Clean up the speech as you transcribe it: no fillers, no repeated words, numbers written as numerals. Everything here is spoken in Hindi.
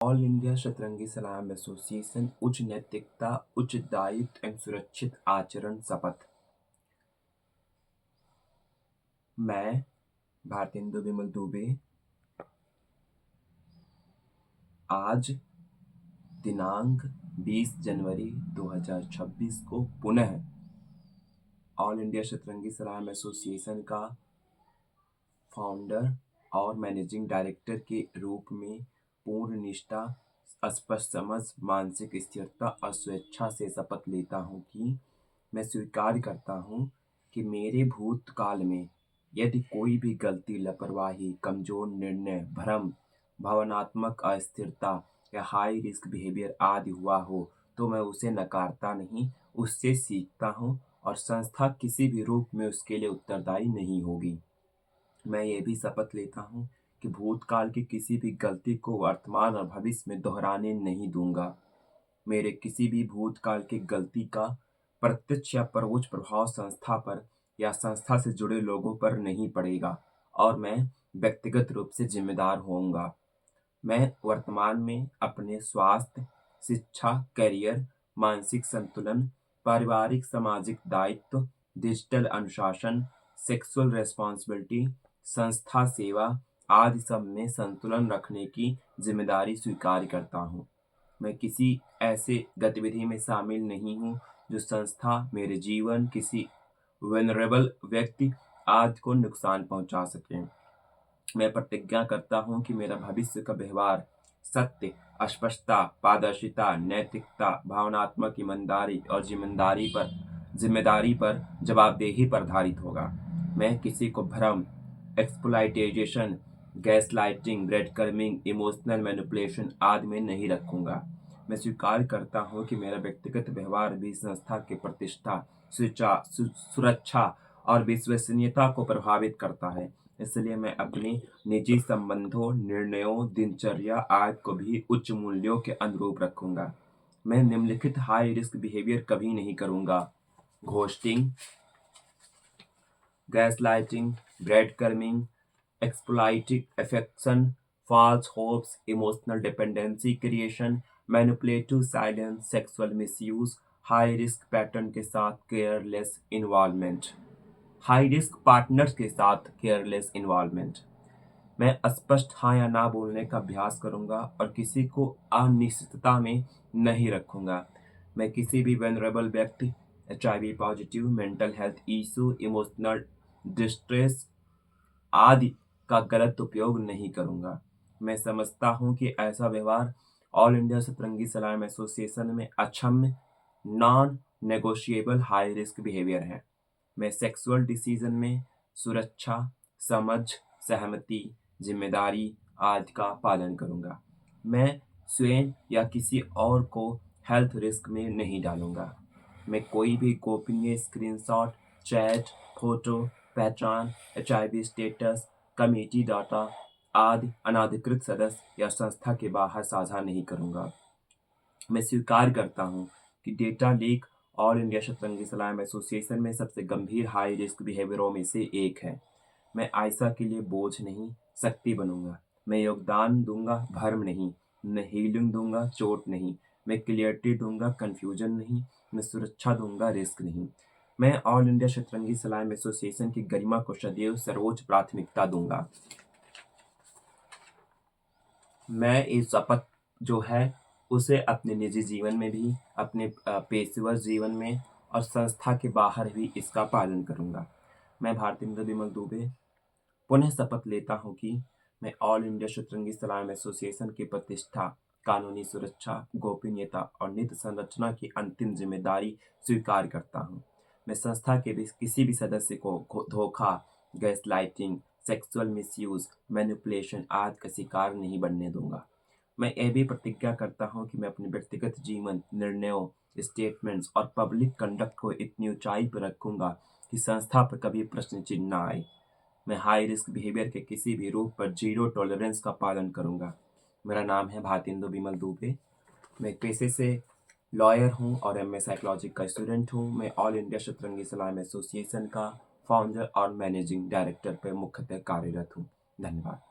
ऑल इंडिया शतरंगी सलाम एसोसिएशन उच्च नैतिकता, उच्च दायित्व एवं सुरक्षित आचरण शपथ। मैं भारतेंदु विमल दुबे आज दिनांक 20 जनवरी 2026 को पुनः ऑल इंडिया शतरंगी सलाम एसोसिएशन का फाउंडर और मैनेजिंग डायरेक्टर के रूप में पूर्ण निष्ठा, स्पष्ट समझ, मानसिक स्थिरता और स्वेच्छा से शपथ लेता हूँ कि मैं स्वीकार करता हूँ कि मेरे भूतकाल में यदि कोई भी गलती, लापरवाही, कमजोर निर्णय, भ्रम, भावनात्मक अस्थिरता या हाई रिस्क बिहेवियर आदि हुआ हो तो मैं उसे नकारता नहीं, उससे सीखता हूँ और संस्था किसी भी रूप में उसके लिए उत्तरदायी नहीं होगी। मैं ये भी शपथ लेता हूँ कि भूतकाल की किसी भी गलती को वर्तमान और भविष्य में दोहराने नहीं दूंगा। मेरे किसी भी भूतकाल की गलती का प्रत्यक्ष या परोक्ष प्रभाव संस्था पर या संस्था से जुड़े लोगों पर नहीं पड़ेगा और मैं व्यक्तिगत रूप से जिम्मेदार होऊंगा। मैं वर्तमान में अपने स्वास्थ्य, शिक्षा, करियर, मानसिक संतुलन, पारिवारिक सामाजिक दायित्व, डिजिटल अनुशासन, सेक्सुअल रेस्पॉन्सिबिलिटी, संस्था सेवा आदि सब में संतुलन रखने की जिम्मेदारी स्वीकार करता हूँ। मैं किसी ऐसे गतिविधि में शामिल नहीं हूँ जो संस्था, मेरे जीवन, किसी वेनरेबल व्यक्ति आदि को नुकसान पहुंचा सके। मैं प्रतिज्ञा करता हूँ कि मेरा भविष्य का व्यवहार सत्य, स्पष्टता, पारदर्शिता, नैतिकता, भावनात्मक ईमानदारी और जिम्मेदारी पर जवाबदेही पर आधारित होगा। मैं किसी को भ्रम, एक्सप्लॉइटेशन, गैसलाइटिंग, ब्रेडक्रम्बिंग, इमोशनल मैनिपुलेशन आदि में नहीं रखूंगा। मैं स्वीकार करता हूँ कि मेरा व्यक्तिगत व्यवहार भी संस्था की प्रतिष्ठा, सुरक्षा और विश्वसनीयता को प्रभावित करता है। इसलिए मैं अपने निजी संबंधों, निर्णयों, दिनचर्या आदि को भी उच्च मूल्यों के अनुरूप रखूंगा। मैं निम्नलिखित हाई रिस्क बिहेवियर कभी नहीं करूंगा: ghosting, gaslighting, breadcrumbing, exploiting affection, false hopes, emotional dependency creation, manipulative silence, sexual misuse, high risk pattern के साथ careless involvement, high risk partners के साथ केयरलेस इन्वॉल्वमेंट। मैं स्पष्ट हाँ या ना बोलने का अभ्यास करूंगा और किसी को अनिश्चितता में नहीं रखूंगा। मैं किसी भी वेनरेबल व्यक्ति, HIV positive, mental health issue, emotional distress आदि का गलत उपयोग नहीं करूंगा। मैं समझता हूं कि ऐसा व्यवहार ऑल इंडिया शतरंगी सलाम एसोसिएशन में अक्षम्य, non negotiable high risk behaviour है। मैं सेक्सुअल डिसीजन में सुरक्षा, समझ, सहमति, जिम्मेदारी आदि का पालन करूंगा। मैं स्वयं या किसी और को हेल्थ रिस्क में नहीं डालूंगा। मैं कोई भी गोपनीय स्क्रीनशॉट, चैट, फोटो, पहचान, HIV स्टेटस, कमेटी डाटा आदि अनाधिकृत सदस्य या संस्था के बाहर साझा नहीं करूंगा। मैं स्वीकार करता हूं कि डेटा लीक ऑल इंडिया शतरंगी सलाम एसोसिएशन में सबसे गंभीर हाई रिस्क बिहेवियरों में से एक है। मैं आयशा के लिए बोझ नहीं, शक्ति बनूंगा। मैं योगदान दूंगा, भर्म नहीं। मैं हीलिंग दूंगा, चोट नहीं। मैं क्लियरिटी दूंगा, कंफ्यूजन नहीं। मैं सुरक्षा दूंगा, रिस्क नहीं। मैं ऑल इंडिया शतरंगी सलाम एसोसिएशन की गरिमा को सदैव सर्वोच्च प्राथमिकता दूंगा। मैं ये शपथ जो है उसे अपने निजी जीवन में भी, अपने पेशेवर जीवन में और संस्था के बाहर भी इसका पालन करूंगा। मैं भारतेंदु विमल दुबे पुनः शपथ लेता हूं कि मैं ऑल इंडिया शतरंगी सलाम एसोसिएशन की प्रतिष्ठा, कानूनी सुरक्षा, गोपनीयता और नीति संरचना की अंतिम जिम्मेदारी स्वीकार करता हूं। मैं संस्था के भी किसी भी सदस्य को धोखा, गैसलाइटिंग, सेक्सुअल मिसयूज, मैनिपुलेशन आदि का शिकार नहीं बनने दूंगा। मैं यह भी प्रतिज्ञा करता हूं कि मैं अपने व्यक्तिगत जीवन, निर्णयों, स्टेटमेंट्स और पब्लिक कंडक्ट को इतनी ऊंचाई पर रखूंगा कि संस्था पर कभी प्रश्न चिन्ह न आए। मैं हाई रिस्क बिहेवियर के किसी भी रूप पर जीरो टॉलरेंस का पालन करूंगा। मेरा नाम है भारतेंदु विमल दुबे। मैं एक पेशे से लॉयर हूं और MA साइकोलॉजी का स्टूडेंट हूं। मैं ऑल इंडिया शतरंगी सलाम एसोसिएशन का फाउंडर और मैनेजिंग डायरेक्टर पर मुख्यतः कार्यरत हूं। धन्यवाद।